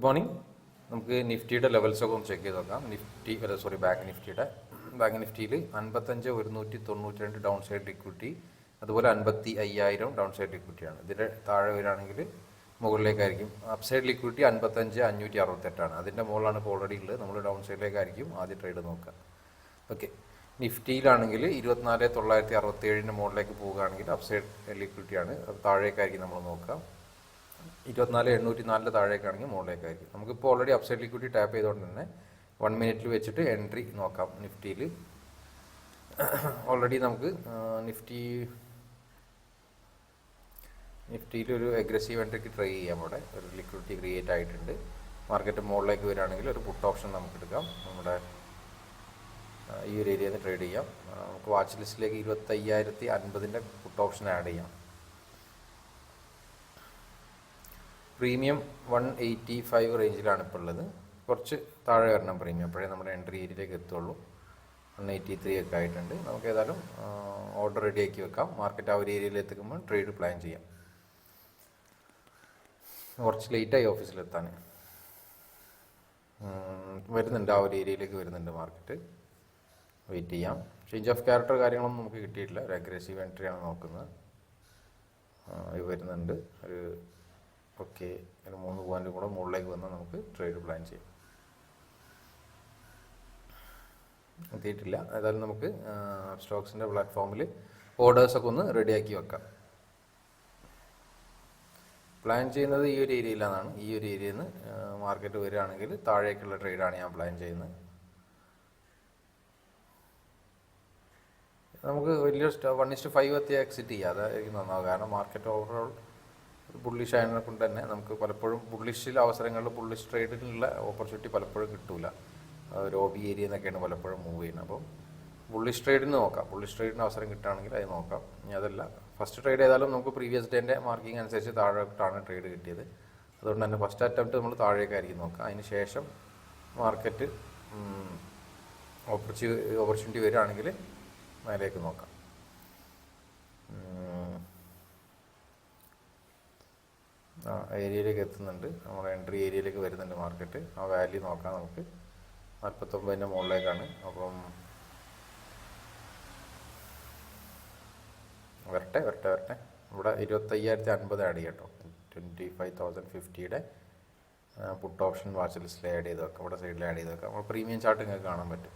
Morning. നമുക്ക് നിഫ്റ്റിയുടെ ലെവൽസൊക്കെ ഒന്ന് ചെക്ക് ചെയ്ത് നോക്കാം. ബാങ്ക് നിഫ്റ്റിയിൽ 55,192 ഡൗൺ സൈഡ് ഇക്വിറ്റി, അതുപോലെ 55,000 ഡൗൺ സൈഡ് ഇക്വിറ്റിയാണ്. ഇതിൻ്റെ താഴെ വരികയാണെങ്കിൽ മുകളിലേക്കായിരിക്കും. അപ്പ് സൈഡ് ഇക്വിറ്റി 55,568ആണ്. അതിൻ്റെ മുകളിലാണ് ഇപ്പോൾ ഓൾറെഡി ഉള്ളത്. നമ്മൾ ഡൗൺ സൈഡിലേക്കായിരിക്കും ആദ്യം ട്രേഡ് നോക്കുക. ഓക്കെ, നിഫ്റ്റിയിലാണെങ്കിൽ 24,967 മുകളിലേക്ക് പോവുകയാണെങ്കിൽ അപ്പ് സൈഡ് ലിക്വിഡിറ്റിയാണ്. അത് താഴേക്കായിരിക്കും നമ്മൾ നോക്കുക. 24,804 താഴേക്കാണെങ്കിൽ മുകളിലേക്കായിരിക്കും. നമുക്കിപ്പോൾ already up side liquidity tap ചെയ്തുകൊണ്ട് തന്നെ 1 മിനിറ്റിൽ വെച്ചിട്ട് എൻട്രി നോക്കാം. നിഫ്റ്റിയിൽ ഓൾറെഡി നമുക്ക് നിഫ്റ്റിയിൽ ഒരു അഗ്രസീവ് എൻട്രിക്ക് ട്രൈ ചെയ്യാം. അവിടെ ഒരു ലിക്വിഡിറ്റി ക്രിയേറ്റ് ആയിട്ടുണ്ട്. മാർക്കറ്റ് മുകളിലേക്ക് വരികയാണെങ്കിൽ ഒരു പുട്ട് ഓപ്ഷൻ നമുക്ക് എടുക്കാം. നമ്മുടെ ഈ ഒരു ഏരിയയിൽ നിന്ന് ട്രേഡ് ചെയ്യാം. നമുക്ക് വാച്ച് ലിസ്റ്റിലേക്ക് 25,050 പുട്ട് ഓപ്ഷൻ ആഡ് ചെയ്യാം. പ്രീമിയം 185 റേഞ്ചിലാണ് ഇപ്പോൾ ഉള്ളത്. കുറച്ച് താഴെ വരണം പ്രീമിയം, അപ്പോഴേ നമ്മുടെ എൻട്രി ഏരിയയിലേക്ക് എത്തുള്ളൂ. 183 ഒക്കെ ആയിട്ടുണ്ട്. നമുക്ക് ഏതായാലും ഓർഡർ റെഡി ആക്കി വെക്കാം. മാർക്കറ്റ് ആ ഒരു ഏരിയയിൽ എത്തിക്കുമ്പോൾ ട്രേഡ് പ്ലാൻ ചെയ്യാം. കുറച്ച് ലേറ്റായി ഓഫീസിലെത്താൻ. വരുന്നുണ്ട്, ആ ഒരു ഏരിയയിലേക്ക് വരുന്നുണ്ട് മാർക്കറ്റ്. വെയിറ്റ് ചെയ്യാം. ചേഞ്ച് ഓഫ് ക്യാരക്ടർ കാര്യങ്ങളൊന്നും നമുക്ക് കിട്ടിയിട്ടില്ല. ഒരു അഗ്രസീവ് എൻട്രിയാണ് നോക്കുന്നത്. ഇത് വരുന്നുണ്ട് ഒരു ഓക്കെ. ഒരു 3 പോയിന്റ് കൂടെ മുകളിലേക്ക് വന്നാൽ നമുക്ക് ട്രേഡ് പ്ലാൻ ചെയ്യാം. എത്തിയിട്ടില്ല. ഏതായാലും നമുക്ക് സ്റ്റോക്സിൻ്റെ പ്ലാറ്റ്ഫോമിൽ ഓർഡേഴ്സൊക്കെ ഒന്ന് റെഡിയാക്കി വെക്കാം. പ്ലാൻ ചെയ്യുന്നത് ഈ ഒരു ഏരിയയിലാണ്. ഈ ഒരു ഏരിയയിൽ നിന്ന് മാർക്കറ്റ് വരികയാണെങ്കിൽ താഴേക്കുള്ള ട്രേഡാണ് ഞാൻ പ്ലാൻ ചെയ്യുന്നത്. നമുക്ക് വലിയ 1:5 എത്തിയ എക്സിറ്റ് ചെയ്യുക, അതായിരിക്കും നന്നാവുക. കാരണം മാർക്കറ്റ് ഓവറോൾ ബുള്ളിഷ് ആയതിനെ കൊണ്ട് തന്നെ നമുക്ക് പലപ്പോഴും ബുള്ളിഷിൽ അവസരങ്ങളിൽ ബുള്ളിഷ് ട്രേഡിനുള്ള ഓപ്പർച്യൂണിറ്റി പലപ്പോഴും കിട്ടൂല. ഒരു OB ഏരിയ എന്നൊക്കെയാണ് പലപ്പോഴും മൂവ് ചെയ്യുന്നത്. അപ്പം ബുള്ളിഷ് ട്രേഡിന് നോക്കാം. ബുള്ളിഷ് ട്രേഡിന് അവസരം കിട്ടുകയാണെങ്കിൽ അത് നോക്കാം. ഇനി അതല്ല, ഫസ്റ്റ് ട്രേഡ് ചെയ്താലും നമുക്ക് പ്രീവിയസ് ഡേൻ്റെ മാർക്കിംഗ് അനുസരിച്ച് താഴോട്ടാണ് ട്രേഡ് കിട്ടിയത്. അതുകൊണ്ട് തന്നെ ഫസ്റ്റ് അറ്റംപ്റ്റ് നമ്മൾ താഴേക്കായിരിക്കും നോക്കാം. അതിന് ശേഷം മാർക്കറ്റ് ഓപ്പർച്യൂണിറ്റി വരികയാണെങ്കിൽ മേലേക്ക് നോക്കാം. ഏരിയയിലേക്ക് എത്തുന്നുണ്ട്. നമ്മുടെ എൻട്രി ഏരിയയിലേക്ക് വരുന്നുണ്ട് മാർക്കറ്റ്. ആ വാല്യൂ നോക്കാം നമുക്ക്. 49 മുകളിലേക്കാണ്. അപ്പം വരട്ടെ. ഇവിടെ 25,050 ആഡ് ചെയ്യാം കേട്ടോ. 25,050 പുട്ട് ഓപ്ഷൻ വാച്ച് ലിസ്റ്റിൽ ആഡ് ചെയ്ത് വെക്കാം. ഇവിടെ സൈഡിൽ ആഡ് ചെയ്ത് വെക്കാം. നമ്മൾ പ്രീമിയം ചാർട്ട് നിങ്ങൾക്ക് കാണാൻ പറ്റും.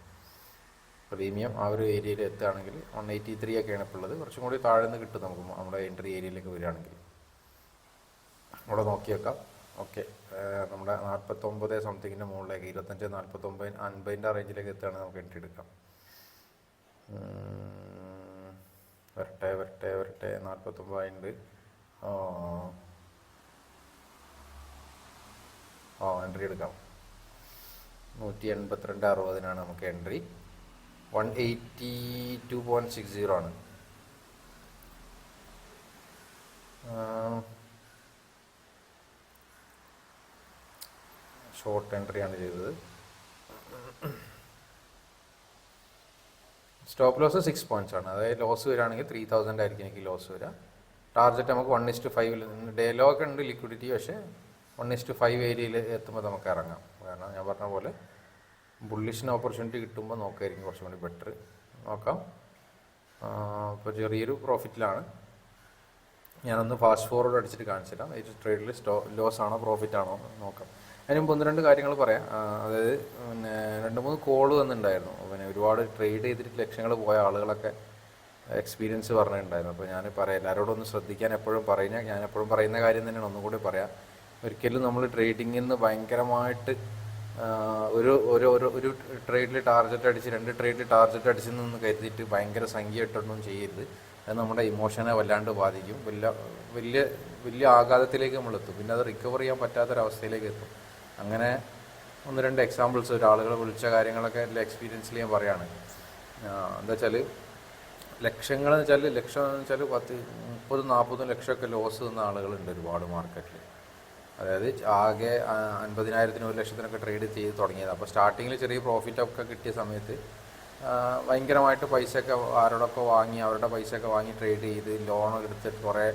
പ്രീമിയം ആ ഒരു ഏരിയയിൽ എത്തുകയാണെങ്കിൽ 183 ഒക്കെയാണ് ഇപ്പോൾ ഉള്ളത്. കുറച്ചും കൂടി താഴെ നിന്ന് കിട്ടും നമുക്ക് നമ്മുടെ എൻട്രി ഏരിയയിലേക്ക് വരികയാണെങ്കിൽ. ഇവിടെ നോക്കി വെക്കാം. ഓക്കെ, നമ്മുടെ 49 സംതിങ്ങിൻ്റെ മുകളിലേക്ക് 25, 49, 50 റേഞ്ചിലേക്ക് എത്തുകയാണെങ്കിൽ നമുക്ക് എൻട്രി എടുക്കാം. വരട്ടെ. 49 എൻട്രി എടുക്കാം. 182.60 നമുക്ക് എൻട്രി. 182.60 ആണ്. ഷോർട്ട് എൻട്രിയാണ് ചെയ്തത്. സ്റ്റോപ്പ് ലോസ് 6 പോയിന്റ്സ് ആണ്. അതായത് ലോസ് വരികയാണെങ്കിൽ 3,000 ആയിരിക്കും എനിക്ക് ലോസ് വരിക. ടാർഗറ്റ് നമുക്ക് 1:5 ഡേ ലോ ഒക്കെ ഉണ്ട് ലിക്വിഡിറ്റി. പക്ഷേ 1:5 ഏരിയയിൽ എത്തുമ്പോൾ നമുക്ക് ഇറങ്ങാം. കാരണം ഞാൻ പറഞ്ഞ പോലെ ബുള്ളിഷിന് ഓപ്പർച്യൂണിറ്റി കിട്ടുമ്പോൾ നോക്കായിരിക്കും കുറച്ചും കൂടി ബെറ്റർ. നോക്കാം. ഇപ്പോൾ ചെറിയൊരു പ്രോഫിറ്റിലാണ്. ഞാനൊന്ന് ഫാസ്റ്റ് ഫോർവേഡ് അടിച്ചിട്ട് കാണിച്ചു തരാം. ഈ ട്രേഡിൽ ലോസ് ആണോ പ്രോഫിറ്റ് ആണോ നോക്കാം. അതിന് മുമ്പ് 1-2 കാര്യങ്ങൾ പറയാം. അതായത് 2-3 കോള് വന്നിട്ടുണ്ടായിരുന്നു. ഒരുപാട് ട്രേഡ് ചെയ്തിട്ട് ലക്ഷങ്ങൾ പോയ ആളുകളൊക്കെ എക്സ്പീരിയൻസ് പറഞ്ഞിട്ടുണ്ടായിരുന്നു. അപ്പോൾ ഞാൻ പറയാം, എല്ലാവരോടും ഒന്ന് ശ്രദ്ധിക്കാൻ എപ്പോഴും ഞാൻ എപ്പോഴും പറയുന്ന കാര്യം തന്നെയാണ് ഒന്നും കൂടി പറയാം. ഒരിക്കലും നമ്മൾ ട്രേഡിങ്ങിൽ നിന്ന് ഭയങ്കരമായിട്ട് ഒരു ട്രേഡിൽ ടാർഗറ്റ് അടിച്ച് 2 ട്രേഡിൽ ടാർഗറ്റ് അടിച്ചെന്ന് കരുതിയിട്ട് ഭയങ്കര സംഖ്യ ഇട്ടൊന്നും ചെയ്യരുത്. അത് നമ്മുടെ ഇമോഷനെ വല്ലാണ്ട് ബാധിക്കും. വലിയ ആഘാതത്തിലേക്ക് നമ്മളെത്തും. പിന്നെ അത് റിക്കവർ ചെയ്യാൻ പറ്റാത്തൊരവസ്ഥയിലേക്ക് എത്തും. അങ്ങനെ 1-2 എക്സാമ്പിൾസ് ഒരാളുകൾ വിളിച്ച കാര്യങ്ങളൊക്കെ എൻ്റെ എക്സ്പീരിയൻസിൽ ഞാൻ പറയുകയാണ്. എന്താ വെച്ചാൽ ലക്ഷം എന്ന് വെച്ചാൽ 30-40 ലക്ഷമൊക്കെ ലോസ് തന്ന ആളുകളുണ്ട് ഒരുപാട് മാർക്കറ്റിൽ. അതായത് ആകെ 50,000-നും 1,00,000-ത്തിനൊക്കെ ട്രേഡ് ചെയ്ത് തുടങ്ങിയത്. അപ്പോൾ സ്റ്റാർട്ടിങ്ങിൽ ചെറിയ പ്രോഫിറ്റൊക്കെ കിട്ടിയ സമയത്ത് ഭയങ്കരമായിട്ട് പൈസയൊക്കെ ആരോടൊക്കെ വാങ്ങി അവരുടെ പൈസയൊക്കെ വാങ്ങി ട്രേഡ് ചെയ്ത് ലോൺ എടുത്തിട്ട് കുറേ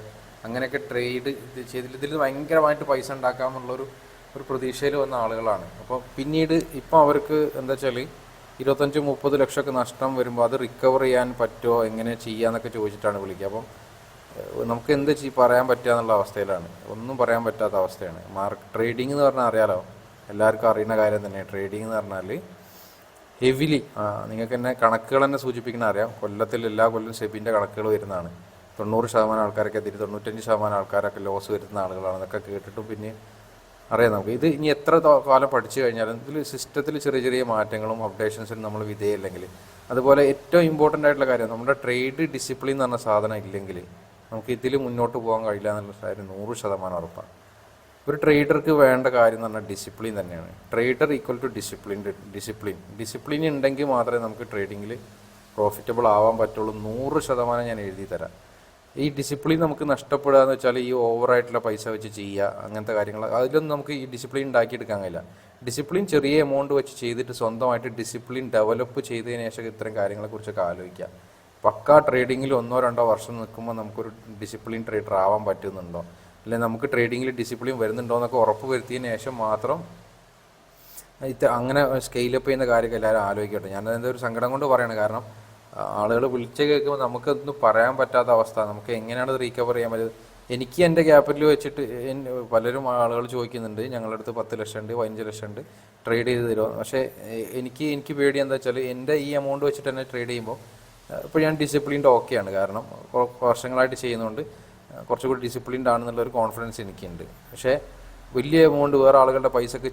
അങ്ങനെയൊക്കെ ട്രേഡ് ചെയ്തിട്ട് ഇതിൽ ഭയങ്കരമായിട്ട് പൈസ ഉണ്ടാക്കാമെന്നുള്ളൊരു ഒരു പ്രതീക്ഷയിൽ വന്ന ആളുകളാണ്. അപ്പോൾ പിന്നീട് ഇപ്പോൾ അവർക്ക് എന്താ വെച്ചാൽ 25-30 ലക്ഷമൊക്കെ നഷ്ടം വരുമ്പോൾ അത് റിക്കവർ ചെയ്യാൻ പറ്റുമോ, എങ്ങനെ ചെയ്യാന്നൊക്കെ ചോദിച്ചിട്ടാണ് വിളിക്കുക. അപ്പം നമുക്ക് എന്ത് പറയാൻ പറ്റുക എന്നുള്ള അവസ്ഥയിലാണ്, ഒന്നും പറയാൻ പറ്റാത്ത അവസ്ഥയാണ്. ട്രേഡിംഗ് എന്ന് പറഞ്ഞാൽ അറിയാലോ, എല്ലാവർക്കും അറിയുന്ന കാര്യം തന്നെ. ട്രേഡിംഗ് എന്ന് പറഞ്ഞാൽ ഹെവിലി, നിങ്ങൾക്ക് തന്നെ കണക്കുകൾ തന്നെ സൂചിപ്പിക്കുന്ന അറിയാം. എല്ലാ കൊല്ലം സെബിൻ്റെ കണക്കുകൾ വരുന്നതാണ്. 90% ആൾക്കാരൊക്കെ 95% ആൾക്കാരൊക്കെ ലോസ് വരുത്തുന്ന ആളുകളാണ്. അതൊക്കെ കേട്ടിട്ടും പിന്നെ അറിയാം നമുക്ക്. ഇത് ഇനി എത്ര കാലം പഠിച്ചു കഴിഞ്ഞാലും ഇതിൽ സിസ്റ്റത്തിൽ ചെറിയ ചെറിയ മാറ്റങ്ങളും അപ്ഡേഷൻസിനും നമ്മൾ വിധേയല്ലെങ്കിൽ, അതുപോലെ ഏറ്റവും ഇമ്പോർട്ടൻ്റ് ആയിട്ടുള്ള കാര്യം നമ്മുടെ ട്രേഡ് ഡിസിപ്ലിൻ എന്ന് പറഞ്ഞ സാധനം ഇല്ലെങ്കിൽ നമുക്ക് ഇതിൽ മുന്നോട്ട് പോകാൻ കഴിയില്ല എന്നുള്ള കാര്യം 100% ഉറപ്പാണ്. ഒരു ട്രേഡർക്ക് വേണ്ട കാര്യം എന്ന് പറഞ്ഞാൽ ഡിസിപ്ലിൻ തന്നെയാണ്. ട്രേഡർ ഈക്വൽ ടു ഡിസിപ്ലിൻ ഉണ്ടെങ്കിൽ മാത്രമേ നമുക്ക് ട്രേഡിങ്ങിൽ പ്രോഫിറ്റബിൾ ആവാൻ പറ്റുള്ളൂ. 100% ഞാൻ എഴുതി തരാം. ഈ ഡിസിപ്ലിൻ നമുക്ക് നഷ്ടപ്പെടുക എന്ന് വെച്ചാൽ ഈ ഓവറായിട്ടുള്ള പൈസ വെച്ച് ചെയ്യുക, അങ്ങനത്തെ കാര്യങ്ങൾ, അതിലൊന്നും നമുക്ക് ഈ ഡിസിപ്ലിൻ ഉണ്ടാക്കിയെടുക്കാൻ കഴിയില്ല. ഡിസിപ്ലിൻ ചെറിയ എമൗണ്ട് വെച്ച് ചെയ്തിട്ട് സ്വന്തമായിട്ട് ഡിസിപ്ലിൻ ഡെവലപ്പ് ചെയ്തതിന് ശേഷം ഇത്തരം കാര്യങ്ങളെക്കുറിച്ചൊക്കെ ആലോചിക്കുക. പക്കാ ട്രേഡിങ്ങിൽ 1-2 വർഷം നിൽക്കുമ്പോൾ നമുക്കൊരു ഡിസിപ്ലിൻ ട്രേഡർ ആവാൻ പറ്റുന്നുണ്ടോ, അല്ലെങ്കിൽ നമുക്ക് ട്രേഡിങ്ങിൽ ഡിസിപ്ലിൻ വരുന്നുണ്ടോ എന്നൊക്കെ ഉറപ്പ് വരുത്തിയതിന് ശേഷം മാത്രം അങ്ങനെ സ്കെയിലപ്പ് ചെയ്യുന്ന കാര്യമൊക്കെ എല്ലാവരും ആലോചിക്കട്ടെ. ഞാനതിൻ്റെ ഒരു സങ്കടം കൊണ്ട് പറയണം. കാരണം ആളുകൾ വിളിച്ച് കേൾക്കുമ്പോൾ നമുക്കൊന്നും പറയാൻ പറ്റാത്ത അവസ്ഥ. നമുക്ക് എങ്ങനെയാണ് ഇത് റീകവർ ചെയ്യാൻ പറ്റുന്നത്? എനിക്ക് എൻ്റെ ക്യാപിറ്റൽ വെച്ചിട്ട് പലരും ആളുകൾ ചോദിക്കുന്നുണ്ട്, ഞങ്ങളുടെ അടുത്ത് 10 ലക്ഷം ഉണ്ട്, 15 ലക്ഷം ഉണ്ട്, ട്രേഡ് ചെയ്ത് തരുമോ? പക്ഷേ എനിക്ക് പേടി എന്താ വെച്ചാൽ എൻ്റെ ഈ എമൗണ്ട് വെച്ചിട്ട് തന്നെ ട്രേഡ് ചെയ്യുമ്പോൾ ഇപ്പോൾ ഞാൻ ഡിസിപ്ലിൻഡ് ഓക്കെയാണ്. കാരണം വർഷങ്ങളായിട്ട് ചെയ്യുന്നതുകൊണ്ട് കുറച്ചുകൂടി ഡിസിപ്ലിൻഡ് ആണെന്നുള്ളൊരു കോൺഫിഡൻസ് എനിക്കുണ്ട്. പക്ഷേ വലിയ എമൗണ്ട് വേറെ ആളുകളുടെ പൈസ ഒക്കെ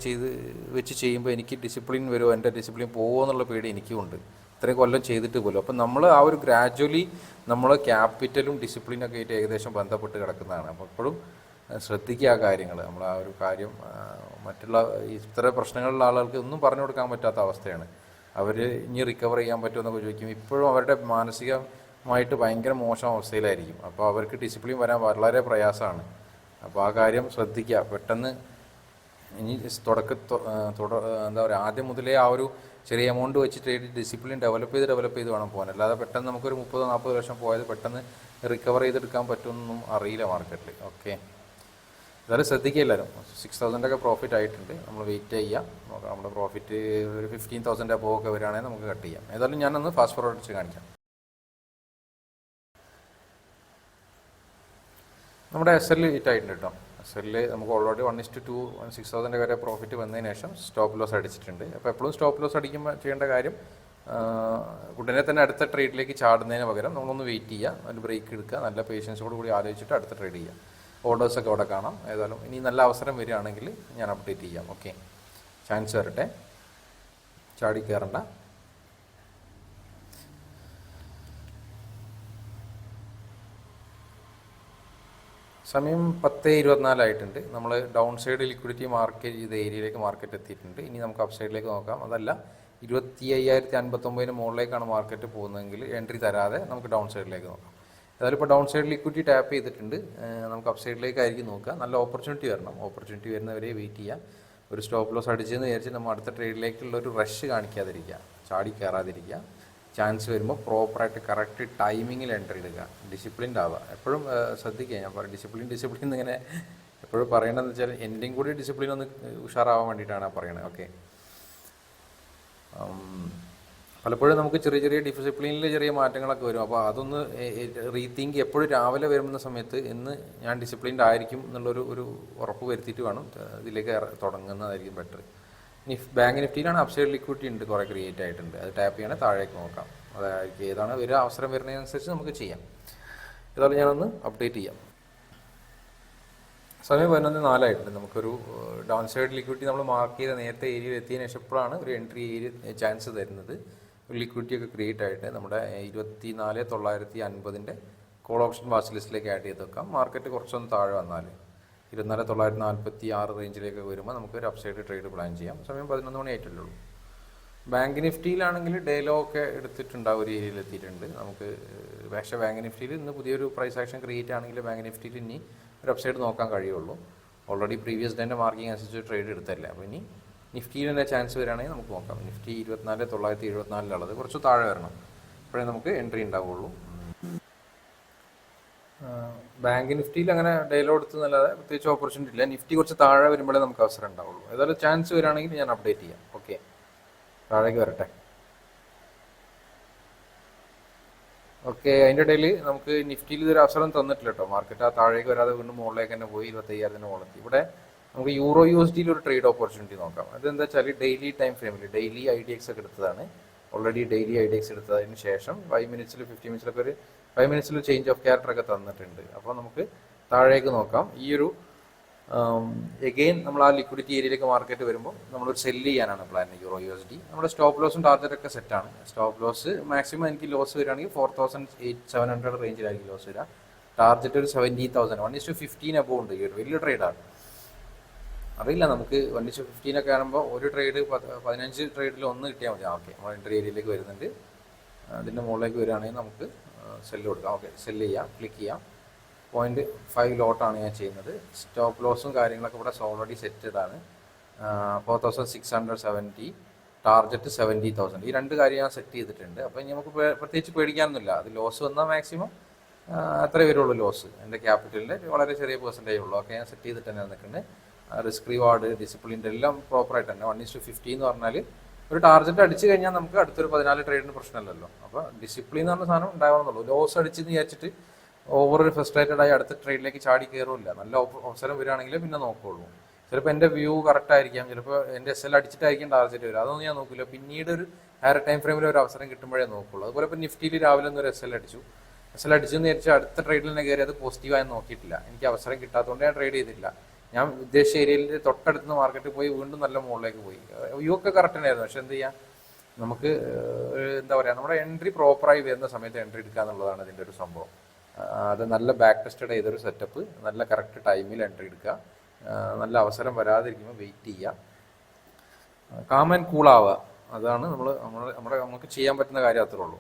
വെച്ച് ചെയ്യുമ്പോൾ എനിക്ക് ഡിസിപ്ലിൻ വരുമോ, എൻ്റെ ഡിസിപ്ലിൻ പോകുമോ എന്നുള്ള പേടി എനിക്കുമുണ്ട്. ഇത്രയും കൊല്ലം ചെയ്തിട്ട് പോലും. അപ്പം നമ്മൾ ആ ഒരു ഗ്രാജ്വലി നമ്മൾ ക്യാപിറ്റലും ഡിസിപ്ലിനൊക്കെ ആയിട്ട് ഏകദേശം ബന്ധപ്പെട്ട് കിടക്കുന്നതാണ്. അപ്പോൾ എപ്പോഴും ശ്രദ്ധിക്കുക ആ കാര്യങ്ങൾ. നമ്മൾ ആ ഒരു കാര്യം മറ്റുള്ള ഇത്ര പ്രശ്നങ്ങളുള്ള ആളുകൾക്ക് ഒന്നും പറഞ്ഞു കൊടുക്കാൻ പറ്റാത്ത അവസ്ഥയാണ്. അവർ ഇനി റിക്കവർ ചെയ്യാൻ പറ്റുമെന്നൊക്കെ ചോദിക്കും. ഇപ്പോഴും അവരുടെ മാനസികമായിട്ട് ഭയങ്കര മോശം അവസ്ഥയിലായിരിക്കും. അപ്പോൾ അവർക്ക് ഡിസിപ്ലിൻ വരാൻ വളരെ പ്രയാസമാണ്. അപ്പോൾ ആ കാര്യം ശ്രദ്ധിക്കുക. പെട്ടെന്ന് ഇനി എന്താ പറയുക, ആദ്യം മുതലേ ആ ഒരു ചെറിയ എമൗണ്ട് വെച്ചിട്ട് ഡിസിപ്ലിൻ ഡെവലപ്പ് ചെയ്ത് വേണം പോകാൻ. അല്ലാതെ പെട്ടെന്ന് നമുക്കൊരു 30-40 ലക്ഷം പോയത് പെട്ടെന്ന് റിക്കവർ ചെയ്തെടുക്കാൻ പറ്റുമെന്നൊന്നും അറിയില്ല മാർക്കറ്റിൽ. ഓക്കെ, എന്തായാലും ശ്രദ്ധിക്കുക എല്ലാവരും. 6,000 പ്രോഫിറ്റ് ആയിട്ടുണ്ട്. നമ്മൾ വെയിറ്റ് ചെയ്യാം, നോക്കാം. നമ്മുടെ പ്രോഫിറ്റ് ഒരു 15,000 അബോവ് ഒക്കെ വരികയാണെങ്കിൽ നമുക്ക് കട്ട് ചെയ്യാം. ഏതായാലും ഞാനൊന്ന് ഫാസ്റ്റ് ഫോർവേഡ് അടിച്ച് കാണിക്കാം. നമ്മുടെ SL ഹിറ്റ് ആയിട്ടുണ്ട് കേട്ടോ. SL നമുക്ക് ഓൾറെഡി 1:2 6,000 വരെ പ്രോഫിറ്റ് വന്നതിന് ശേഷം സ്റ്റോപ്പ് ലോസ് അടിച്ചിട്ടുണ്ട്. അപ്പോൾ എപ്പോഴും സ്റ്റോപ്പ് ലോസ് അടിക്കുമ്പോൾ ചെയ്യേണ്ട കാര്യം ഉടനെ തന്നെ അടുത്ത ട്രേഡിലേക്ക് ചാടുന്നതിന് പകരം നമ്മളൊന്ന് വെയിറ്റ് ചെയ്യുക, ഒരു ബ്രേക്ക് എടുക്കുക, നല്ല പേഷ്യൻസോട് കൂടി ആലോചിച്ചിട്ട് അടുത്ത ട്രേഡ് ചെയ്യുക. ഓർഡേഴ്സൊക്കെ അവിടെ കാണാം. ഏതായാലും ഇനി നല്ല അവസരം വരികയാണെങ്കിൽ ഞാൻ അപ്ഡേറ്റ് ചെയ്യാം. ഓക്കെ, ചാൻസ് വരട്ടെ, ചാടി കയറണ്ട. സമയം 10:24 ആയിട്ടുണ്ട്. നമ്മൾ ഡൗൺ സൈഡ് ലിക്വിഡിറ്റി മാർക്ക് ചെയ്ത ഏരിയയിലേക്ക് മാർക്കറ്റ് എത്തിയിട്ടുണ്ട്. ഇനി നമുക്ക് അപ്പ് സൈഡിലേക്ക് നോക്കാം. അതല്ല 25,059 മുകളിലേക്കാണ് മാർക്കറ്റ് പോകുന്നതെങ്കിൽ എൻട്രി തരാതെ നമുക്ക് ഡൗൺ സൈഡിലേക്ക് നോക്കാം. ഏതായാലും ഇപ്പോൾ ഡൗൺ സൈഡ് ലിക്വിഡിറ്റി ടാപ്പ് ചെയ്തിട്ടുണ്ട്. നമുക്ക് അപ്പ് സൈഡിലേക്കായിരിക്കും നോക്കുക. നല്ല ഓപ്പർച്യൂണിറ്റി വരണം. ഓപ്പർച്യൂണിറ്റി വരുന്നവരെ വെയിറ്റ് ചെയ്യുക. ഒരു സ്റ്റോപ്പ് ലോസ് അടിച്ചെന്ന് വിചാരിച്ച് നമ്മൾ അടുത്ത ട്രേഡിലേക്കുള്ള ഒരു റഷ് കാണിക്കാതിരിക്കുക, ചാടി കയറാതിരിക്കുക. ചാൻസ് വരുമ്പോൾ പ്രോപ്പറായിട്ട് കറക്റ്റ് ടൈമിങ്ങിൽ എൻട്രി എടുക്കുക, ഡിസിപ്ലിൻഡ് ആവുക. എപ്പോഴും ശ്രദ്ധിക്കുക. ഞാൻ പറയും ഡിസിപ്ലിൻ ഇങ്ങനെ എപ്പോഴും പറയണമെന്ന് വെച്ചാൽ എൻ്റെയും കൂടി ഡിസിപ്ലിൻ ഒന്ന് ഉഷാറാവാൻ വേണ്ടിയിട്ടാണ് പറയണത്. ഓക്കെ, പലപ്പോഴും നമുക്ക് ചെറിയ ഡിസിപ്ലിനിൽ ചെറിയ മാറ്റങ്ങളൊക്കെ വരും. അപ്പോൾ അതൊന്ന് റീതിങ്ക് എപ്പോഴും രാവിലെ വരുന്ന സമയത്ത് ഇന്ന് ഞാൻ ഡിസിപ്ലിൻഡ് ആയിരിക്കും എന്നുള്ളൊരു ഉറപ്പ് വരുത്തിയിട്ട് വേണം ഇതിലേക്ക് തുടങ്ങുന്നതായിരിക്കും ബെറ്റർ. ബാങ്ക് നിഫ്റ്റിയിലാണ് അപ്സൈഡ് ലിക്വിഡിറ്റി ഉണ്ട്, കുറേ ക്രിയേറ്റ് ആയിട്ടുണ്ട്. അത് ടാപ്പ് ചെയ്യണമെങ്കിൽ താഴേക്ക് നോക്കാം. അതായിരിക്കും ഏതാണ് ഒരു അവസരം വരുന്നതിനനുസരിച്ച് നമുക്ക് ചെയ്യാം. ഏതായാലും ഞാനൊന്ന് അപ്ഡേറ്റ് ചെയ്യാം. സമയം 11:04 ആയിട്ടുണ്ട്. നമുക്കൊരു ഡൗൺ സൈഡ് ലിക്വിഡിറ്റി നമ്മൾ മാർക്ക് ചെയ്ത നേരത്തെ ഏരിയയിൽ എത്തിയതിനു ശേഷം ഇപ്പോഴാണ് ഒരു എൻട്രി ഏരിയ ചാൻസ് തരുന്നത്. ഒരു ലിക്വിഡിറ്റി ഒക്കെ ക്രിയേറ്റ് ആയിട്ട് നമ്മുടെ 24,950 കോൾ ഓപ്ഷൻ വാച്ച് ലിസ്റ്റിലേക്ക് ആഡ് ചെയ്ത് വെക്കാം. മാർക്കറ്റ് കുറച്ചൊന്ന് താഴെ വന്നാൽ 24,946 റേഞ്ചിലേക്ക് വരുമ്പോൾ നമുക്ക് ഒരു അപ്സൈഡ് ട്രേഡ് പ്ലാൻ ചെയ്യാം. സമയം 11 മണി ആയിട്ടുള്ളൂ. ബാങ്ക് നിഫ്റ്റിയിലാണെങ്കിൽ ഡേലോ ഒക്കെ എടുത്തിട്ടുണ്ടാവും, ഒരു ഏരിയയിൽ എത്തിയിട്ടുണ്ട്. നമുക്ക് പക്ഷേ ബാങ്ക് നിഫ്റ്റിയിൽ ഇന്ന് പുതിയൊരു പ്രൈസ് ആക്ഷൻ ക്രിയേറ്റ് ആണെങ്കിൽ ബാങ്ക് നിഫ്റ്റിയിൽ ഇനി ഒരു അപ്സൈഡ് നോക്കാൻ കഴിയുള്ളൂ. ഓൾറെഡി പ്രീവിയസ് ഡേൻ്റെ മാർക്കിംഗ് അനുസരിച്ച് ട്രേഡ് എടുത്തല്ലേ. അപ്പോൾ ഇനി നിഫ്റ്റിയിൽ തന്നെ ചാൻസ് വരികയാണെങ്കിൽ നമുക്ക് നോക്കാം. നിഫ്റ്റി 24,974 കുറച്ച് താഴെ വരണം, അപ്പോഴേ നമുക്ക് എൻട്രി ഉണ്ടാവുള്ളൂ. ബാങ്ക് നിഫ്റ്റിയിൽ അങ്ങനെ ഡെയിലോ എടുത്ത് നല്ലത് പ്രത്യേകിച്ച് ഓപ്പർച്യൂണിറ്റി ഇല്ല. നിഫ്റ്റി കുറച്ച് താഴെ വരുമ്പോഴേ നമുക്ക് അവസരം ഉണ്ടാവുള്ളൂ. ഏതായാലും ചാൻസ് വരികയാണെങ്കിൽ ഞാൻ അപ്ഡേറ്റ് ചെയ്യാം. ഓക്കെ, താഴേക്ക് വരട്ടെ. ഓക്കെ, അതിൻ്റെ ഇടയിൽ നമുക്ക് നിഫ്റ്റിയിൽ ഇതൊരു അവസരം തന്നിട്ടില്ല കേട്ടോ. മാർക്കറ്റ് ആ താഴേക്ക് വരാതെ വീണ്ടും മുകളിലേക്ക് തന്നെ പോയി 25,000 മുകളിലെത്തി. ഇവിടെ നമുക്ക് യൂറോ USD ഒരു ട്രേഡ് ഓപ്പർച്യൂണിറ്റി നോക്കാം. അതെന്താ വെച്ചാൽ ഡെയിലി ടൈം ഫ്രെയിമിൽ ഡെയിലി IDX ഒക്കെ എടുത്തതാണ്. ഓൾറെഡി ഡെയിലി IDX എടുത്തതിന് ശേഷം 5 മിനിറ്റ്സിൽ 50 മിനിറ്റ്സിലൊക്കെ ഒരു 5 മിനിറ്റ്സിൽ ചേഞ്ച് ഓഫ് ക്യാരക്ടർ ഒക്കെ തന്നിട്ടുണ്ട്. അപ്പോൾ നമുക്ക് താഴേക്ക് നോക്കാം. ഈ ഒരു എഗെയിൻ നമ്മൾ ആ ലിക്വിഡിറ്റി ഏരിയയിലേക്ക് മാർക്കറ്റ് വരുമ്പോൾ നമ്മളൊരു സെല്ല് ചെയ്യാനാണ് പ്ലാൻ യൂറോ USD. നമ്മുടെ സ്റ്റോപ്പ് ലോസും ടാർഗറ്റ് ഒക്കെ സെറ്റാണ്. സ്റ്റോപ്പ് ലോസ് മാക്സിമം എനിക്ക് ലോസ് വരികയാണെങ്കിൽ 4,700 റേഞ്ചിലായിരിക്കും ലോസ് വരിക. ടാർഗറ്റ് ഒരു 70,000, 1:15 അബോവ് ഉണ്ട്. ഈ ഒരു വലിയ ട്രേഡാണ്. അറിയില്ല, നമുക്ക് 1:15 ഒക്കെ ആകുമ്പോൾ ഒരു ട്രേഡ് 15 ട്രേഡിൽ ഒന്ന് കിട്ടിയാൽ മതി. ഓക്കെ, നമ്മൾ എൻട്രി ഏരിയയിലേക്ക് വരുന്നുണ്ട്. അതിൻ്റെ മുകളിലേക്ക് വരികയാണെങ്കിൽ നമുക്ക് സെല്ല് കൊടുക്കാം. ഓക്കെ, സെല്ല് ചെയ്യാം, ക്ലിക്ക് ചെയ്യാം. 0.5 ലോട്ടാണ് ഞാൻ ചെയ്യുന്നത്. സ്റ്റോപ്പ് ലോസും കാര്യങ്ങളൊക്കെ ഇവിടെ ഓൾറെഡി സെറ്റഡ് ആണ്. 4,670, ടാർഗറ്റ് 70,000. ഈ രണ്ട് കാര്യം ഞാൻ സെറ്റ് ചെയ്തിട്ടുണ്ട്. അപ്പോൾ ഇനി നമുക്ക് പ്രത്യേകിച്ച് പേടിക്കാനൊന്നുമില്ല. അത് ലോസ് വന്നാൽ മാക്സിമം അത്രേ വരുള്ളൂ ലോസ്. എൻ്റെ ക്യാപിറ്റലിൻ്റെ വളരെ ചെറിയ പെർസെൻറ്റേജ് ഉള്ളൂ. ഒക്കെ ഞാൻ സെറ്റ് ചെയ്തിട്ട് തന്നെ നിൽക്കുന്നത്. റിസ്ക് റിവാർഡ്, ഡിസിപ്ലിൻ്റെ എല്ലാം പ്രോപ്പറായിട്ട് തന്നെ. 1:50 എന്ന് പറഞ്ഞാൽ ഒരു ടാർഗറ്റ് അടിച്ചു കഴിഞ്ഞാൽ നമുക്ക് അടുത്തൊരു 14 ട്രേഡിന് പ്രശ്നമല്ലല്ലോ. അപ്പോൾ ഡിസിപ്ലിൻ എന്ന് പറഞ്ഞ സാധനം ഉണ്ടാവണമെന്നുള്ളൂ. ലോസ് അടിച്ചെന്ന് വിചാരിച്ചിട്ട് ഓവർ ഫ്രസ്ട്രേറ്റഡ് ആയി അടുത്ത ട്രേഡിലേക്ക് ചാടി കയറില്ല. നല്ല അവസരം വരികയാണെങ്കിൽ പിന്നെ നോക്കുള്ളൂ. ചിലപ്പോൾ എൻ്റെ വ്യൂ കറക്റ്റ് ആയിരിക്കാം, ചിലപ്പോൾ എൻ്റെ SL അടിച്ചിട്ടായിരിക്കും ടാർഗറ്റ് വരിക. അതൊന്നും ഞാൻ നോക്കില്ല. പിന്നീട് ഒരു ഹയർ ടൈം ഫ്രെയിമിൽ ഒരു അവസരം കിട്ടുമ്പോഴേ നോക്കുള്ളൂ. അതുപോലെ ഇപ്പോൾ നിഫ്റ്റിയിൽ രാവിലെ ഒന്നൊരു SL അടിച്ചെന്ന് വിചാരിച്ചാൽ അടുത്ത ട്രേഡിൽ തന്നെ കയറി അത് പോസിറ്റീവായി നോക്കിയിട്ടില്ല. എനിക്ക് അവസരം കിട്ടാത്തതുകൊണ്ട് ഞാൻ ട്രേഡ് ചെയ്തില്ല. ഞാൻ ഉദ്ദേശിച്ച ഏരിയയിൽ തൊട്ടടുത്ത് മാർക്കറ്റിൽ പോയി വീണ്ടും നല്ല മുകളിലേക്ക് പോയി. വ്യൂ ഒക്കെ കറക്റ്റ് തന്നെയായിരുന്നു. പക്ഷെ എന്ത് ചെയ്യാം, നമുക്ക് എന്താ പറയുക, നമ്മുടെ എൻട്രി പ്രോപ്പറായി വരുന്ന സമയത്ത് എൻട്രി എടുക്കുക എന്നുള്ളതാണ് ഇതിൻ്റെ ഒരു സംഭവം. അത് നല്ല ബാക്ക് ടെസ്റ്റഡ് ചെയ്തൊരു സെറ്റപ്പ്, നല്ല കറക്റ്റ് ടൈമിൽ എൻട്രി എടുക്കുക, നല്ല അവസരം വരാതിരിക്കുമ്പോൾ വെയിറ്റ് ചെയ്യുക, കാം ആൻഡ് കൂൾ ആവുക. അതാണ് നമുക്ക് ചെയ്യാൻ പറ്റുന്ന കാര്യം. അത്രേ ഉള്ളൂ.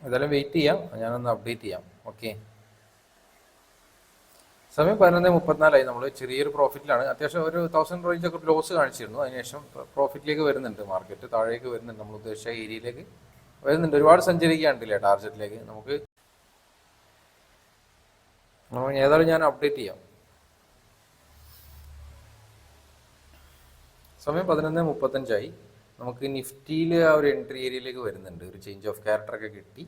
ഏതായാലും വെയിറ്റ് ചെയ്യാം, ഞാനൊന്ന് അപ്ഡേറ്റ് ചെയ്യാം. ഓക്കെ, സമയം 11:34. നമ്മൾ ചെറിയൊരു പ്രോഫിറ്റിലാണ്. അത്യാവശ്യം ഒരു 1,000 റേഞ്ചൊക്കെ ലോസ് കാണിച്ചിരുന്നു. അതിനുശേഷം പ്രോഫിറ്റിലേക്ക് വരുന്നുണ്ട്. മാർക്കറ്റ് താഴേക്ക് വരുന്നുണ്ട്. നമ്മൾ ഉദ്ദേശിച്ച ഏരിയയിലേക്ക് വരുന്നുണ്ട്. ഒരുപാട് സഞ്ചരിക്കാണ്ടില്ലേ ടാർഗറ്റിലേക്ക്. നമുക്ക് ഏതായാലും ഞാൻ അപ്ഡേറ്റ് ചെയ്യാം. സമയം 11:35. നമുക്ക് നിഫ്റ്റിയിൽ ആ ഒരു എൻട്രി ഏരിയയിലേക്ക് വരുന്നുണ്ട്. ഒരു ചേഞ്ച് ഓഫ് ക്യാരക്ടറൊക്കെ കിട്ടി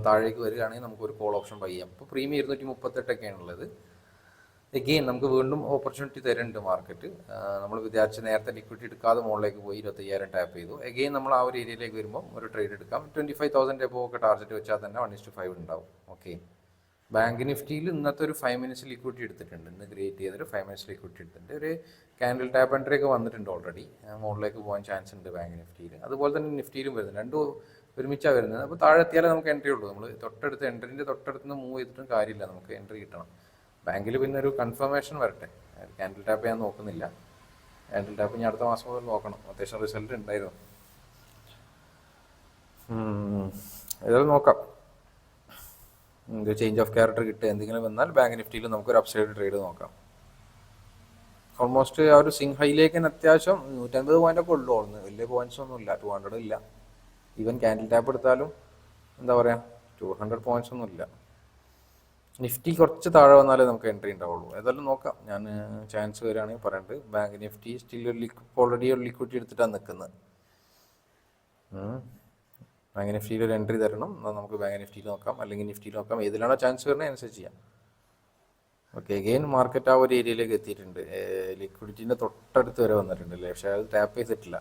താഴേക്ക് വരികയാണെങ്കിൽ നമുക്കൊരു കോൾ ഓപ്ഷൻ ബൈ ചെയ്യാം. ഇപ്പോൾ പ്രീമിയം 238 ഉള്ളത്. എഗെയിൻ നമുക്ക് വീണ്ടും ഓപ്പർച്യൂണിറ്റി തരുന്നുണ്ട് മാർക്കറ്റ്. നമ്മൾ വിചാരിച്ച് നേരത്തെ ലിക്വിഡിറ്റി എടുക്കാതെ മുകളിലേക്ക് പോയി 25,000 ടാപ്പ് ചെയ്തു. എഗെയിൻ നമ്മൾ ആ ഒരു ഏരിയയിലേക്ക് വരുമ്പോൾ ഒരു ട്രേഡ് എടുക്കാം. 25,000 എബോവ് ഒക്കെ ടാർഗറ്റ് വെച്ചാൽ തന്നെ 1:5 ഉണ്ടാവും. ഓക്കെ, ബാങ്ക് നിഫ്റ്റിയിൽ ഇന്നത്തെ ഒരു 5 മിനിറ്റ്സ് ലിക്വിഡിറ്റി എടുത്തിട്ടുണ്ട്. ഇന്ന് ക്രിയേറ്റ് ചെയ്തൊരു 5 മിനിറ്റ്സ് ലിക്വിഡിറ്റി എടുത്തിട്ടുണ്ട്. ഒരു കാൻഡിൽ ടാപ്പ് എൻട്രി ഒക്കെ വന്നിട്ടുണ്ട് ഓൾറെഡി. മുകളിലേക്ക് പോകാൻ ചാൻസ് ഉണ്ട് ബാങ്ക് നിഫ്റ്റിയിൽ. അതുപോലെ തന്നെ നിഫ്റ്റിയിലും വരുന്നത്. രണ്ടും ഒരുമിച്ചാണ് വരുന്നത്. അപ്പോൾ താഴെ എത്തിയാലേ നമുക്ക് എൻട്രി ഉള്ളൂ. നമ്മൾ തൊട്ടടുത്ത് എൻട്രീൻ്റെ തൊട്ടടുത്ത് നിന്ന് മൂവ് ചെയ്തിട്ടും കാര്യമില്ല, നമുക്ക് എൻട്രി കിട്ടണം. ബാങ്കിൽ പിന്നെ ഒരു കൺഫർമേഷൻ വരട്ടെ. കാൻഡിൽ ടാപ്പ് ഞാൻ നോക്കുന്നില്ല. കാൻഡിൽ ടാപ്പ് ഞാൻ അടുത്ത മാസം മുതൽ നോക്കണം. അത്യാവശ്യം റിസൾട്ട് ഉണ്ടായിരുന്നു. ഏതായാലും നോക്കാം. ചേഞ്ച് ഓഫ് ക്യാരക്ടർ കിട്ടുക എന്തെങ്കിലും വന്നാൽ ബാങ്ക് നിഫ്റ്റിയിൽ നമുക്കൊരു അപ്സൈഡ് ട്രേഡ് നോക്കാം. ഓൾമോസ്റ്റ് ആ ഒരു സിംഗ് ഹൈയിലേക്ക് തന്നെ അത്യാവശ്യം 150 പോയിൻ്റൊക്കെ ഉള്ളൂ. വലിയ പോയിന്റ്സ് ഒന്നും ഇല്ല, 200 ഇല്ല. ഈവൻ ക്യാൻഡിൽ ടാപ്പ് എടുത്താലും എന്താ പറയുക, 200 പോയിന്റ്സ് ഒന്നും ഇല്ല. നിഫ്റ്റി കുറച്ച് താഴെ വന്നാലേ നമുക്ക് എൻട്രി ഉണ്ടാവുള്ളൂ. ഏതായാലും നോക്കാം. ഞാൻ ചാൻസ് വരികയാണെങ്കിൽ പറയുന്നുണ്ട്. ബാങ്ക് നിഫ്റ്റി സ്റ്റിൽ ഓൾറെഡി ഒരു ലിക്വിഡിറ്റി എടുത്തിട്ടാണ് നിൽക്കുന്നത്. ബാങ്ക് നിഫ്റ്റിയിൽ ഒരു എൻട്രി തരണം. നമുക്ക് ബാങ്ക് നിഫ്റ്റിയിൽ നോക്കാം, അല്ലെങ്കിൽ നിഫ്റ്റിയിൽ നോക്കാം. ഏതിലാണോ ചാൻസ് വരുന്നത് അനുസരിച്ച് ചെയ്യാം. ഓക്കെ, അഗെയിൻ മാർക്കറ്റ് ആ ഒരു ഏരിയയിലേക്ക് എത്തിയിട്ടുണ്ട്. ലിക്വിഡിറ്റിൻ്റെ തൊട്ടടുത്ത് വരെ വന്നിട്ടുണ്ട് അല്ലേ. പക്ഷേ അത് ടാപ്പ് ചെയ്തിട്ടില്ല.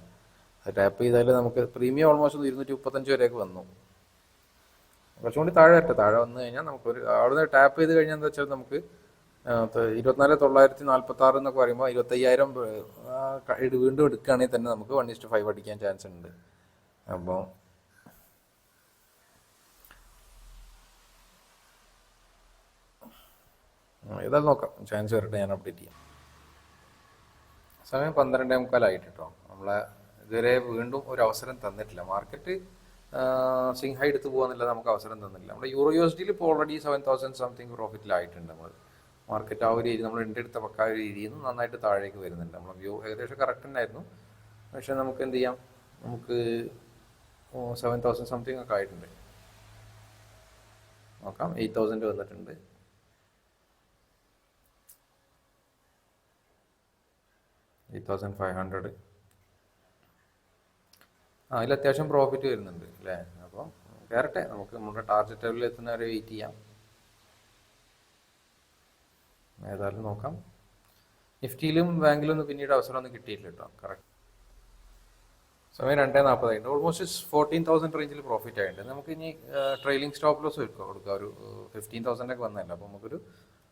അത് ടാപ്പ് ചെയ്താൽ നമുക്ക് പ്രീമിയം ഓൾമോസ്റ്റ് 235 വരെയൊക്കെ വന്നു. കുറച്ചും കൂടി താഴെ വരട്ടെ. താഴെ വന്നു കഴിഞ്ഞാൽ നമുക്കൊരു അവിടെ ടാപ്പ് ചെയ്ത് കഴിഞ്ഞാൽ എന്താ വെച്ചാൽ നമുക്ക് 24,946 എന്നൊക്കെ പറയുമ്പോൾ 25,000 വീണ്ടും എടുക്കുകയാണെങ്കിൽ തന്നെ നമുക്ക് 1:5 അടിക്കാൻ ചാൻസ് ഉണ്ട്. അപ്പോൾ ഏതായാലും നോക്കാം. ചാൻസ് വരട്ടെ, ഞാൻ അപ്ഡേറ്റ് ചെയ്യാം. സമയം 12:45 കേട്ടോ. നമ്മളെ ഇതുവരെ വീണ്ടും ഒരു അവസരം തന്നിട്ടില്ല. മാർക്കറ്റ് സിംഗ് ഹൈ എടുത്ത് പോകാന്നില്ല, നമുക്ക് അവസരം തന്നില്ല. നമ്മുടെ യൂറോ USD ഇപ്പോൾ ഓൾറെഡി 7,000 സംതിങ് പ്രോഫിറ്റിലായിട്ടുണ്ട്. നമ്മൾ മാർക്കറ്റ് ആ ഒരു ഏരിയ നമ്മൾ എടുത്ത പക്ക ഒരു ഏരിയയിൽ നിന്ന് നന്നായിട്ട് താഴേക്ക് വരുന്നുണ്ട്. നമ്മൾ വ്യൂ ഏകദേശം കറക്റ്റ് തന്നെയായിരുന്നു. പക്ഷേ നമുക്ക് എന്ത് ചെയ്യാം, നമുക്ക് 7,000 സംതിങ് ഒക്കെ ആയിട്ടുണ്ട്. നോക്കാം. 8000 വന്നിട്ടുണ്ട്. $8,500. അതിൽ അത്യാവശ്യം പ്രോഫിറ്റ് വരുന്നുണ്ട് അല്ലേ? അപ്പം കയറട്ടെ, നമുക്ക് നമ്മുടെ ടാർഗറ്റ് ലെവലിൽ എത്തുന്നവരെ വെയിറ്റ് ചെയ്യാം. ഏതായാലും നോക്കാം. നിഫ്റ്റിയിലും ബാങ്കിലൊന്നും പിന്നീട് അവസരമൊന്നും കിട്ടിയില്ല കേട്ടോ. കറക്റ്റ് സമയം 2:40 ഓൾമോസ്റ്റ് 14,000 റേഞ്ചിൽ പ്രോഫിറ്റ് ആയിട്ടുണ്ട്. നമുക്ക് ഇനി ട്രെയിലിംഗ് സ്റ്റോപ്പ് ലോസ് കൊടുക്കുക. ഒരു 15,000 ഒക്കെ വന്നതല്ല, അപ്പോൾ നമുക്കൊരു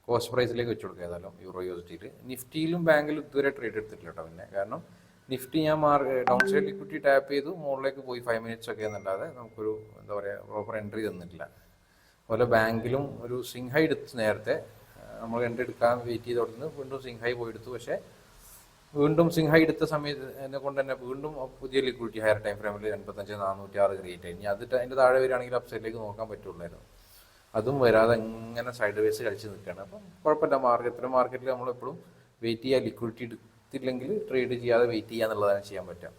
കോസ്റ്റ് പ്രൈസിലേക്ക് വെച്ച് കൊടുക്കുക. ഏതായാലും യൂറോ യൂസിറ്റിയിൽ. നിഫ്റ്റിയിലും ബാങ്കിലും ഇതുവരെ ട്രേഡ് എടുത്തിട്ടില്ല കേട്ടോ. പിന്നെ കാരണം നിഫ്റ്റി ഞാൻ ഡൗൺ സൈഡ് ലിക്വിഡിറ്റി ടാപ്പ് ചെയ്തു, മുകളിലേക്ക് പോയി 5 മിനിറ്റ്സ് ഒക്കെ എന്നല്ലാതെ നമുക്കൊരു എന്താ പറയുക പ്രോപ്പർ എൻട്രി തന്നിട്ടില്ല. അതുപോലെ ബാങ്കിലും ഒരു സ്വിംഗ് ഹൈ എടുത്ത് നേരത്തെ നമ്മൾ എൻട്രി എടുക്കാൻ വെയിറ്റ് ചെയ്ത് കൊടുത്ത് വീണ്ടും സ്വിംഗ് ഹൈ പോയി എടുത്തു. പക്ഷേ വീണ്ടും സ്വിംഗ് ഹൈ എടുത്ത സമയത്ത് കൊണ്ട് തന്നെ വീണ്ടും പുതിയ ലിക്വിഡിറ്റി ഹയർ ടൈം ഫ്രെയിമിൽ 85,406 ക്രിയേറ്റ് ആയി. ഇനി അതിൻ്റെ താഴെ വരികയാണെങ്കിൽ അപ്സൈഡിലേക്ക് നോക്കാൻ പറ്റുള്ളായിരുന്നു. അതും വരാതെ ഇങ്ങനെ സൈഡ് വേസ് കളിച്ച് നിൽക്കുകയാണ്. അപ്പം കുഴപ്പമില്ല. ഇത്തരം മാർക്കറ്റിൽ നമ്മളെപ്പോഴും വെയിറ്റ് ചെയ്യുക. ലിക്വിഡിറ്റി എടുത്തില്ലെങ്കിൽ ട്രേഡ് ചെയ്യാതെ വെയിറ്റ് ചെയ്യുക എന്നുള്ളതാണ് ചെയ്യാൻ പറ്റുക.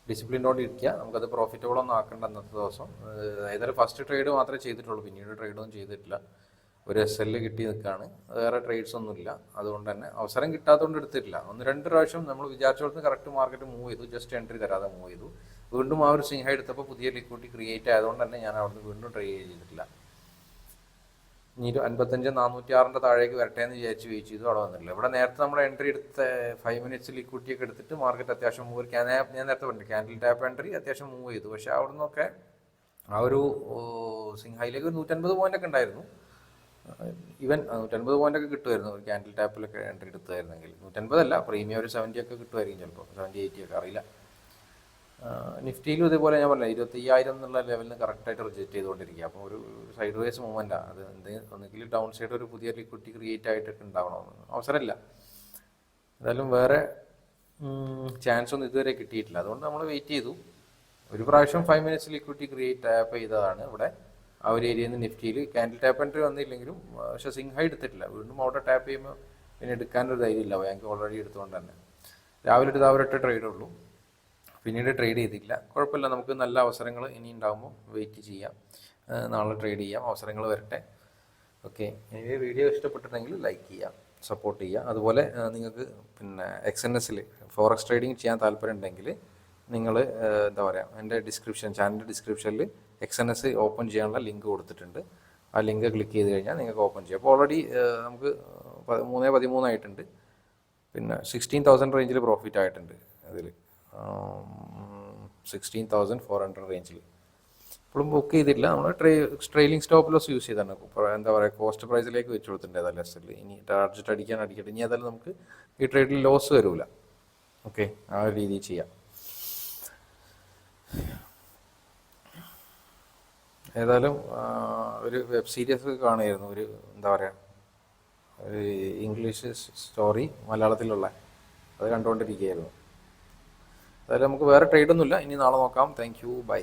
ഡിസിപ്ലിനോട് ഇരിക്കുക. നമുക്കത് പ്രോഫിറ്റബിൾ ഒന്നും ആക്കേണ്ട അന്നത്തെ ദിവസം. ഏതായാലും ഫസ്റ്റ് ട്രേഡ് മാത്രമേ ചെയ്തിട്ടുള്ളൂ, പിന്നീട് ട്രേഡൊന്നും ചെയ്തിട്ടില്ല. ഒരു SL കിട്ടി നിൽക്കുകയാണ്. വേറെ ട്രേഡ്സ് ഒന്നുമില്ല. അതുകൊണ്ട് തന്നെ അവസരം കിട്ടാത്തതുകൊണ്ട് എടുത്തിട്ടില്ല. 1-2 പ്രാവശ്യം നമ്മൾ വിചാരിച്ചോടത്ത് കറക്റ്റ് മാർക്കറ്റ് മൂവ് ചെയ്തു, ജസ്റ്റ് എൻട്രി തരാതെ മൂവ് ചെയ്തു. വീണ്ടും ആ ഒരു സ്വിംഗ് ഹൈ എടുത്തപ്പോൾ പുതിയ ലിക്വിഡിറ്റി ക്രിയേറ്റ് ആയതുകൊണ്ട് തന്നെ ഞാൻ അവിടുന്ന് വീണ്ടും ട്രേഡ് ചെയ്തിട്ടില്ല. ഇനി 55,406 താഴേക്ക് വരട്ടെ എന്ന് വിചാരിച്ച് വെയിറ്റ് ചെയ്തു. അവിടെ വന്നില്ല. ഇവിടെ നേരത്തെ നമ്മൾ എൻട്രി എടുത്ത 5 മിനിറ്റ്സ് ലിക്വിഡിറ്റി ഒക്കെ എടുത്തിട്ട് മാർക്കറ്റ് അത്യാവശ്യം മൂവ്. ഞാൻ നേരത്തെ പറഞ്ഞു ക്യാൻഡിൽ ടാപ്പ് എൻട്രി അത്യാവശ്യം മൂവ് ചെയ്തു. പക്ഷേ അവിടെ നിന്നൊക്കെ ആ ഒരു സ്വിംഗ് ഹൈയിലേക്ക് 150 പോയിന്റ് ഒക്കെ ഉണ്ടായിരുന്നു. ഈവൻ 150 പോയിന്റ് ഒക്കെ കിട്ടുമായിരുന്നു ഒരു ക്യാൻഡിൽ ടാപ്പിലൊക്കെ എൻട്രി എടുത്തായിരുന്നെങ്കിൽ. 150 അല്ല, പ്രീമിയം ഒരു 70 ഒക്കെ കിട്ടുമായിരിക്കും ചിലപ്പോൾ, 70-80 ഒക്കെ അറിയില്ല. നിഫ്റ്റിയിലും ഇതേപോലെ ഞാൻ പറഞ്ഞില്ല 25,000 എന്നുള്ള ലെവലിൽ നിന്ന് കറക്റ്റായിട്ട് റിജക്റ്റ് ചെയ്തുകൊണ്ടിരിക്കുക. അപ്പോൾ ഒരു സൈഡ് വേസ് മൂവ്മെൻറ്റാണ് അത്. ഒന്നുകിൽ ഡൗൺ സൈഡ് ഒരു പുതിയ ലിക്വിഡിറ്റി ക്രിയേറ്റ് ആയിട്ടൊക്കെ ഉണ്ടാവണമെന്ന് അവസരമില്ല. എന്തായാലും വേറെ ചാൻസ് ഒന്നും ഇതുവരെ കിട്ടിയിട്ടില്ല. അതുകൊണ്ട് നമ്മൾ വെയിറ്റ് ചെയ്തു. ഒരു പ്രാവശ്യം 5 മിനിറ്റ്സ് ലിക്വിഡിറ്റി ക്രിയേറ്റ് ടാപ്പ് ചെയ്തതാണ് ഇവിടെ ആ ഒരു ഏരിയയിൽ നിന്ന്. നിഫ്റ്റിയിൽ ക്യാൻഡിൽ ടാപ്പ് എൻട്രി വന്നില്ലെങ്കിലും പക്ഷേ സ്വിംഗ് ഹൈ എടുത്തിട്ടില്ല. വീണ്ടും അവിടെ ടാപ്പ് ചെയ്യുമ്പോൾ പിന്നെ എടുക്കാനൊരു ധൈര്യമില്ല, ബാങ്ക് ഓൾറെഡി എടുത്തുകൊണ്ട് തന്നെ. രാവിലെ എടുത്ത് അവരൊറ്റ ട്രേഡേ ഉള്ളൂ, പിന്നീട് ട്രേഡ് ചെയ്തിട്ടില്ല. കുഴപ്പമില്ല, നമുക്ക് നല്ല അവസരങ്ങൾ ഇനി ഉണ്ടാകുമ്പോൾ വെയിറ്റ് ചെയ്യാം. നാളെ ട്രേഡ് ചെയ്യാം, അവസരങ്ങൾ വരട്ടെ. ഓക്കെ, ഈ വീഡിയോ ഇഷ്ടപ്പെട്ടിട്ടുണ്ടെങ്കിൽ ലൈക്ക് ചെയ്യുക, സപ്പോർട്ട് ചെയ്യുക. അതുപോലെ നിങ്ങൾക്ക് പിന്നെ XNSൽ ഫോറക്സ് ട്രേഡിംഗ് ചെയ്യാൻ താല്പര്യം ഉണ്ടെങ്കിൽ നിങ്ങൾ എന്താ പറയുക, എൻ്റെ ചാനലിൻ്റെ ഡിസ്ക്രിപ്ഷനിൽ XNS ഓപ്പൺ ചെയ്യാനുള്ള ലിങ്ക് കൊടുത്തിട്ടുണ്ട്. ആ ലിങ്ക് ക്ലിക്ക് ചെയ്ത് കഴിഞ്ഞാൽ നിങ്ങൾക്ക് ഓപ്പൺ ചെയ്യാം. അപ്പോൾ ഓൾറെഡി നമുക്ക് 3.13 ആയിട്ടുണ്ട്. പിന്നെ 16,000 റേഞ്ചിൽ പ്രോഫിറ്റ് ആയിട്ടുണ്ട്. അതിൽ 16,400 റേഞ്ചിൽ ഇപ്പോഴും ബുക്ക് ചെയ്തിട്ടില്ല. നമ്മൾ ട്രെയിലിംഗ് സ്റ്റോപ്പ് ലോസ് യൂസ് ചെയ്താണ്. എന്താ പറയുക, കോസ്റ്റ് പ്രൈസിലേക്ക് വെച്ച് കൊടുത്തിട്ടുണ്ട് ഏതായാലും SL. ഇനി ടാർജറ്റ് അടിക്കട്ടെ. ഇനി ഏതായാലും നമുക്ക് ഈ ട്രേഡിൽ ലോസ് വരില്ല. ഓക്കെ, ആ ഒരു രീതിയിൽ ചെയ്യാം. ഏതായാലും ഒരു വെബ് സീരീസ് കാണുമായിരുന്നു, ഒരു എന്താ പറയുക, ഒരു ഇംഗ്ലീഷ് സ്റ്റോറി മലയാളത്തിലുള്ള, അത് കണ്ടുകൊണ്ടിരിക്കുകയായിരുന്നു. അതായത് നമുക്ക് വേറെ ട്രേഡൊന്നുമില്ല. ഇനി നാളെ നോക്കാം. Thank you, by.